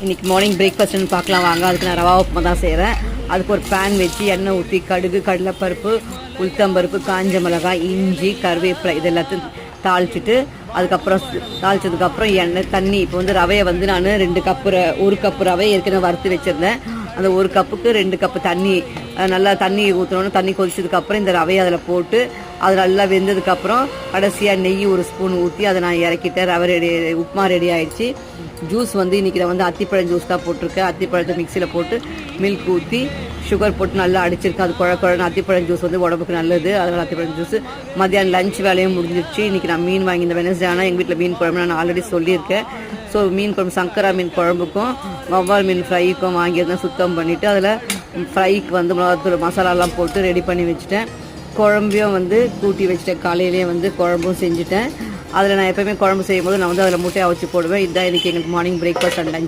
இன்னைக்கு மார்னிங் பிரேக்ஃபாஸ்ட்னு பார்க்கலாம் வாங்க. அதுக்கு நான் ரவா உப்புமா தான் செய்கிறேன். அதுக்கு ஒரு பேன் வச்சு எண்ணெய் ஊற்றி கடுகு, கடலைப்பருப்பு, உளுத்தம்பருப்பு, காஞ்ச மிளகாய், இஞ்சி, கருவேப்பிலை இது எல்லாத்தையும் தாளிச்சிட்டு அதுக்கப்புறம் தாளிச்சதுக்கப்புறம் எண்ணெய் தண்ணி. இப்போ வந்து ரவையை வந்து நான் 1 கப்பு ரவையை ஏற்கனவே வறுத்து வச்சுருந்தேன். அந்த 1 கப்புக்கு 2 கப்பு தண்ணி, நல்லா தண்ணி ஊற்றணுன்னு தண்ணி கொதிச்சதுக்கப்புறம் இந்த ரவையை அதில் போட்டு அது நல்லா வெந்ததுக்கப்புறம் கடைசியாக நெய் 1 ஸ்பூன் ஊற்றி அதை நான் இறக்கிட்டேன். ரவை ரெடி, உப்புமா ரெடி ஆகிடுச்சு. ஜூஸ் வந்து இன்றைக்கி நான் வந்து அத்திப்பழம் ஜூஸ் தான் போட்டிருக்கேன். அத்திப்பழத்தை மிக்சியில் போட்டு மில்க் ஊற்றி சுகர் போட்டு நல்லா அடிச்சிருக்கேன். அது குழன்னு அத்திப்பழம் ஜூஸ் வந்து உடம்புக்கு நல்லது. அதனால் அத்திப்பழம் ஜூஸ். மத்தியானம் லஞ்ச் வேலையும் முடிஞ்சிருச்சு. இன்றைக்கி நான் மீன் வாங்கி இந்த வெனஸ்டே ஆனால் எங்கள் வீட்டில் மீன் குழம்பு நான் ஆல்ரெடி சொல்லியிருக்கேன். ஸோ மீன் குழம்பு சங்கரா மீன் குழம்புக்கும் வவ்வால் மீன் ஃப்ரைக்கும் வாங்கியிருந்தேன். சுத்தம் பண்ணிவிட்டு அதில் ஃப்ரைக்கு வந்து மிளகாத்தூள் மசாலாலாம் போட்டு ரெடி பண்ணி வச்சுட்டேன். குழம்பையும் வந்து கூட்டி வச்சுட்டேன். காலையிலேயே வந்து குழம்பும் செஞ்சுட்டேன். அதில் நான் எப்போயுமே குழம்பு செய்யும்போது நான் வந்து அதில் முட்டையை அவிச்சு போடுவேன். இதுதான் இன்றைக்கி எங்களுக்கு மார்னிங் பிரேக்ஃபாஸ்ட் அண்ட் லஞ்ச்.